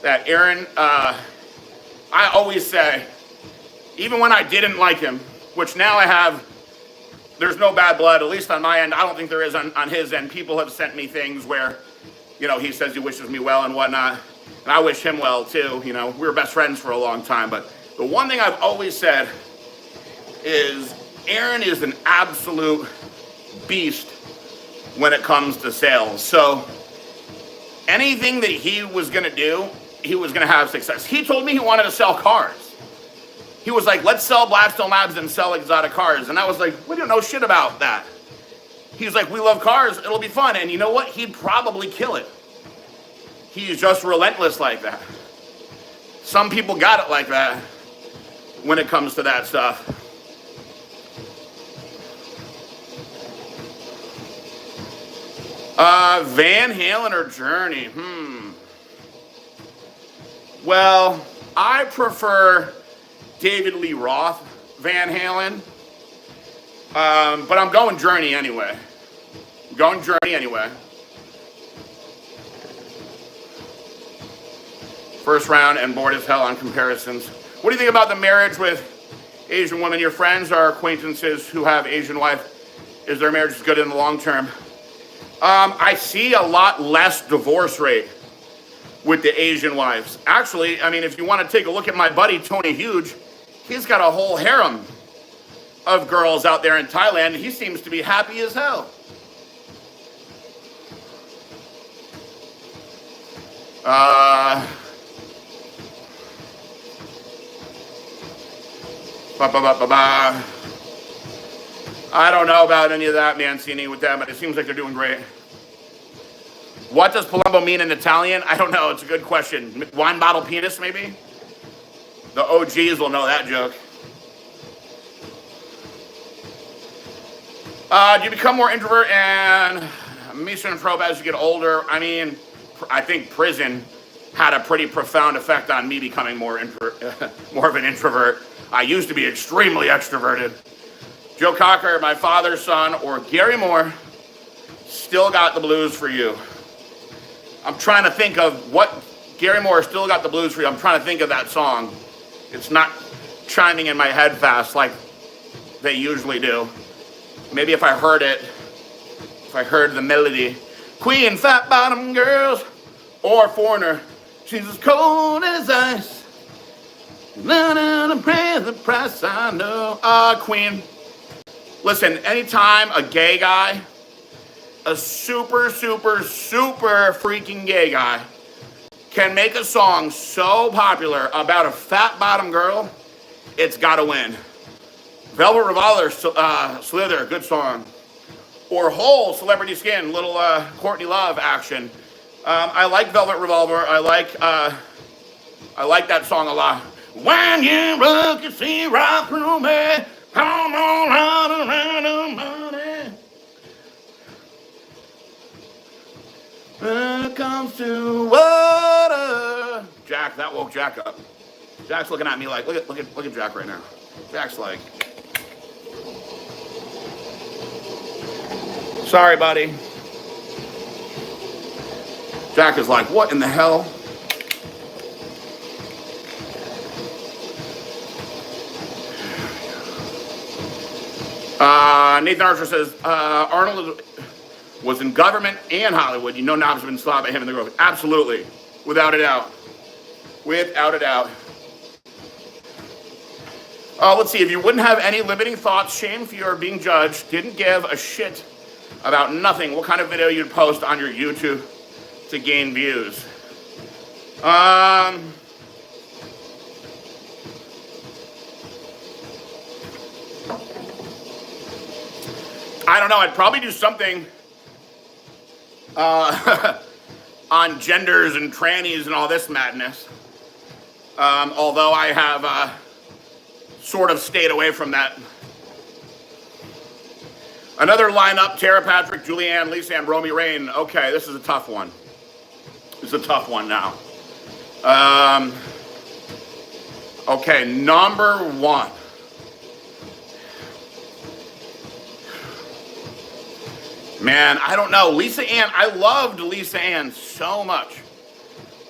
that Aaron, I always say, even when I didn't like him, which now I have, there's no bad blood, at least on my end. I don't think there is on his end. People have sent me things where, he says he wishes me well and whatnot. And I wish him well too. We were best friends for a long time. But the one thing I've always said is Aaron is an absolute beast when it comes to sales. So anything that he was going to do, he was going to have success. He told me he wanted to sell cars. He was like, let's sell Blackstone Labs and sell exotic cars. And I was like, we don't know shit about that. He's like, we love cars. It'll be fun. And you know what? He'd probably kill it. He's just relentless like that. Some people got it like that when it comes to that stuff. Van Halen or Journey? Well, I prefer David Lee Roth, Van Halen. But I'm going Journey anyway. First round and bored as hell on comparisons. What do you think about the marriage with Asian women? Your friends or acquaintances who have Asian wife, is their marriage good in the long term? I see a lot less divorce rate with the Asian wives. Actually, if you want to take a look at my buddy Tony Huge, he's got a whole harem of girls out there in Thailand. He seems to be happy as hell. I don't know about any of that, Mancini, with them, but it seems like they're doing great. What does Palumbo mean in Italian? I don't know. It's a good question. Wine bottle penis, maybe? The OGs will know that joke. Do you become more introvert and misanthrope as you get older? I think prison had a pretty profound effect on me becoming more of an introvert. I used to be extremely extroverted. Joe Cocker, my father's son, or Gary Moore, Still Got the Blues for You. I'm trying to think of what Gary Moore, Still Got the Blues for You. I'm trying to think of that song. It's not chiming in my head fast like they usually do. Maybe if I heard it, if I heard the melody. Queen, Fat Bottom Girls, or Foreigner. She's as cold as ice. None of the price I know. Queen. Listen, anytime a gay guy, a super freaking gay guy, can make a song so popular about a fat bottom girl, it's gotta win. Velvet Revolver, Slither, good song. Or Hole, Celebrity Skin, little Courtney Love action. I like Velvet Revolver. I like that song a lot. When you look and see rock through me, come on out around the money. When it comes to water. Jack, that woke Jack up. Jack's looking at me like, look at Jack right now. Jack's like, sorry, buddy. Jack is like, what in the hell? Nathan Archer says, Arnold was in government and Hollywood. Knobs have been slapped by him in the grove. Absolutely. Without a doubt. Without a doubt. Let's see. If you wouldn't have any limiting thoughts, shame fear of being judged, didn't give a shit about nothing, what kind of video you'd post on your YouTube to gain views? I don't know. I'd probably do something on genders and trannies and all this madness. Although I have sort of stayed away from that. Another lineup, Tara Patrick, Julianne, Lisa, and Romy Rain. Okay, this is a tough one. This is a tough one now. Okay, number one. Man, I don't know. Lisa Ann, I loved Lisa Ann so much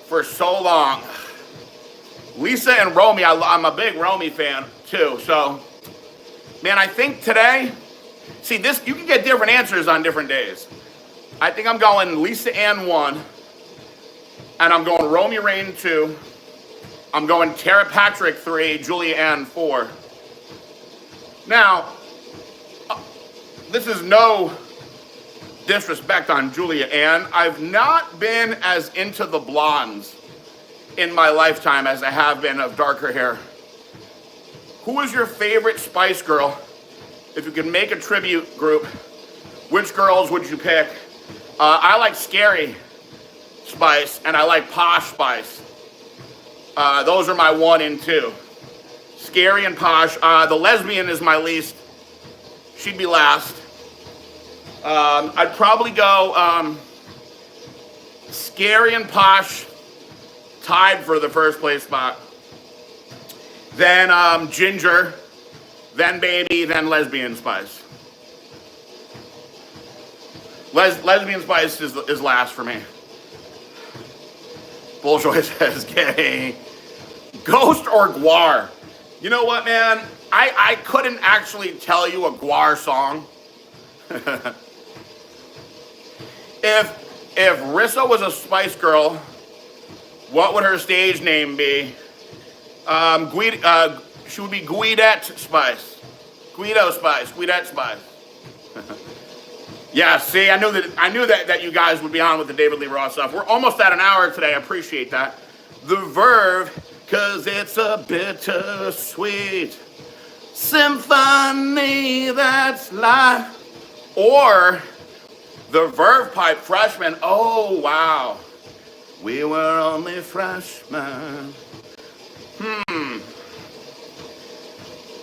for so long. Lisa and Romy, I'm a big Romy fan too. So, man, I think today, see this, you can get different answers on different days. I think I'm going Lisa Ann 1, and I'm going Romy Rain 2. I'm going Tara Patrick 3, Julia Ann 4. Now, this is no disrespect on Julia Ann. I've not been as into the blondes in my lifetime as I have been of darker hair. Who is your favorite Spice Girl? If you could make a tribute group, which girls would you pick? I like Scary Spice and I like Posh Spice. Those are my 1 and 2. Scary and Posh. The lesbian is my least. She'd be last. I'd probably go Scary and Posh tied for the first place spot. Then Ginger, then Baby, then Lesbian Spice. Lesbian Spice is last for me. Bullshit says gay. Ghost or Guar? You know what, man? I couldn't actually tell you a Guar song. If Rissa was a Spice Girl, what would her stage name be? She would be Guidette Spice. Guido Spice. Guidette Spice. Yeah, see, I knew that you guys would be on with the David Lee Roth stuff. We're almost at an hour today. I appreciate that. The Verve, 'cause it's a bittersweet symphony that's life. Or the Verve Pipe Freshman. Oh, wow. We were only freshmen.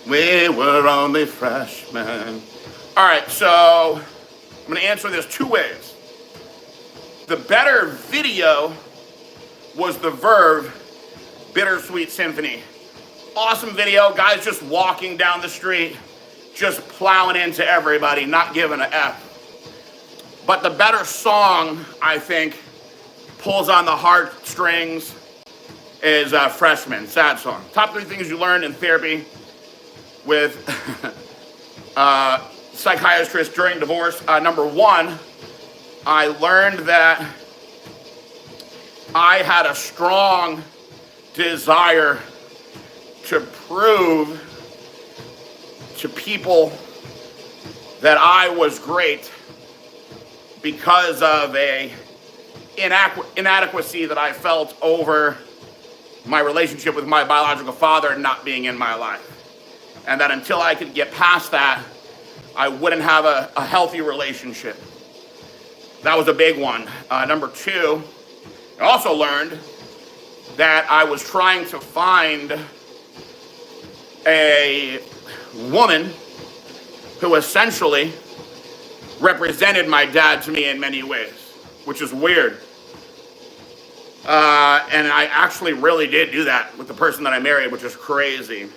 We were only freshmen. All right, so I'm going to answer this 2 ways. The better video was the Verve Bittersweet Symphony. Awesome video. Guys just walking down the street, just plowing into everybody, not giving a F. But the better song, I think, pulls on the heartstrings is Freshman, sad song. Top 3 things you learned in therapy with psychiatrist during divorce. Number 1, I learned that I had a strong desire to prove to people that I was great because of a inadequacy that I felt over my relationship with my biological father not being in my life. And that until I could get past that, I wouldn't have a healthy relationship. That was a big one. Number 2, I also learned that I was trying to find a woman who essentially represented my dad to me in many ways, which is weird. And I actually really did do that with the person that I married, which is crazy.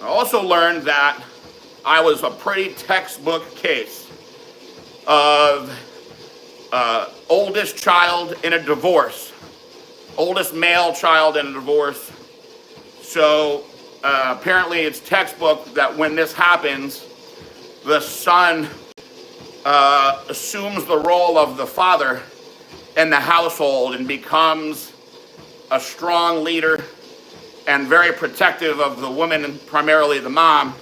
I also learned that I was a pretty textbook case of oldest child in a divorce, oldest male child in a divorce. So apparently it's textbook that when this happens, the son assumes the role of the father in the household and becomes a strong leader and very protective of the woman, and primarily the mom,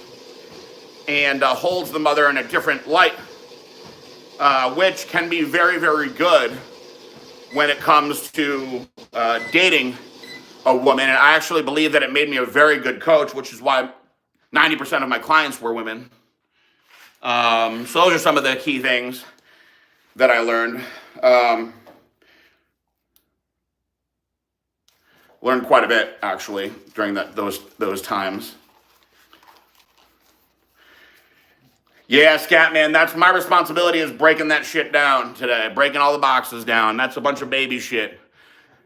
and holds the mother in a different light, which can be very, very good when it comes to dating a woman. And I actually believe that it made me a very good coach, which is why 90% of my clients were women. So those are some of the key things that I learned. Learned quite a bit, actually, during those times. Yeah, Scatman, that's my responsibility, is breaking that shit down today, breaking all the boxes down. That's a bunch of baby shit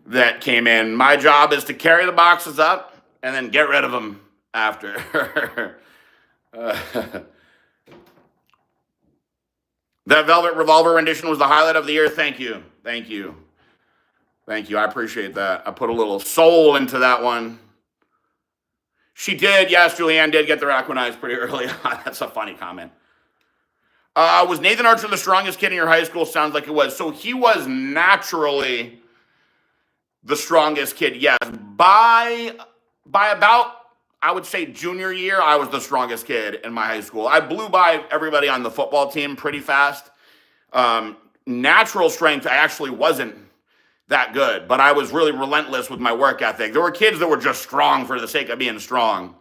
that came in. My job is to carry the boxes up and then get rid of them after. That Velvet Revolver rendition was the highlight of the year. Thank you. Thank you. Thank you. I appreciate that. I put a little soul into that one. She did. Yes, Julianne did get their Aquanize pretty early on. That's a funny comment. Was Nathan Archer the strongest kid in your high school? Sounds like it was. So he was naturally the strongest kid, yes. By about, I would say, junior year, I was the strongest kid in my high school. I blew by everybody on the football team pretty fast. Natural strength, I actually wasn't that good, but I was really relentless with my work ethic. There were kids that were just strong for the sake of being strong,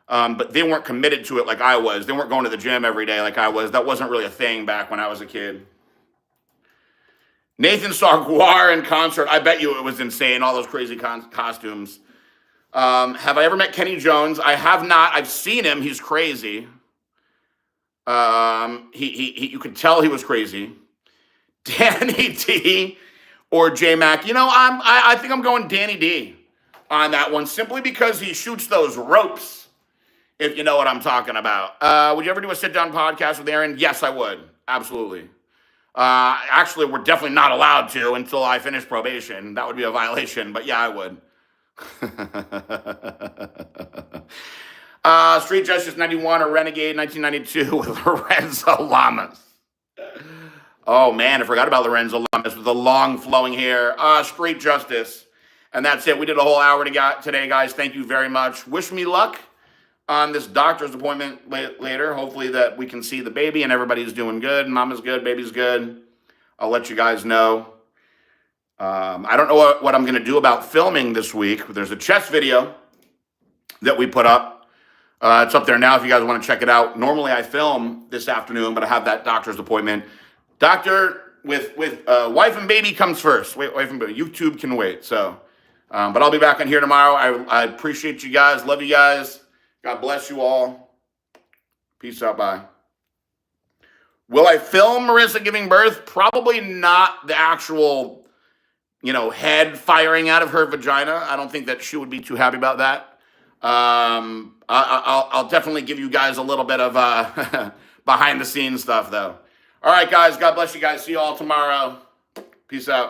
but they weren't committed to it like I was. They weren't going to the gym every day like I was. That wasn't really a thing back when I was a kid. Nathan saw Guar in concert. I bet you it was insane, all those crazy costumes. Have I ever met Kenny Jones? I have not. I've seen him. He's crazy. You could tell he was crazy. Danny D or J Mac. You know, I think I'm going Danny D on that one simply because he shoots those ropes, if you know what I'm talking about. Would you ever do a sit-down podcast with Aaron? Yes, I would. Absolutely. Actually, we're definitely not allowed to until I finish probation. That would be a violation, but yeah, I would. Street Justice 91 or Renegade 1992 with Lorenzo Lamas. Oh man, I forgot about Lorenzo Lamas with the long flowing hair. Street Justice. And that's it. We did a whole hour today, guys. Thank you very much. Wish me luck on this doctor's appointment later. Hopefully that we can see the baby and everybody's doing good. Mama's good, baby's good. I'll let you guys know. I don't know what I'm going to do about filming this week. There's a chess video that we put up. It's up there now if you guys want to check it out. Normally I film this afternoon, but I have that doctor's appointment. Doctor with wife and baby comes first. Wife and baby. YouTube can wait. So, but I'll be back on here tomorrow. I appreciate you guys. Love you guys. God bless you all. Peace out. Bye. Will I film Marissa giving birth? Probably not the actual, head firing out of her vagina. I don't think that she would be too happy about that. I'll definitely give you guys a little bit of behind the scenes stuff, though. All right, guys. God bless you guys. See you all tomorrow. Peace out.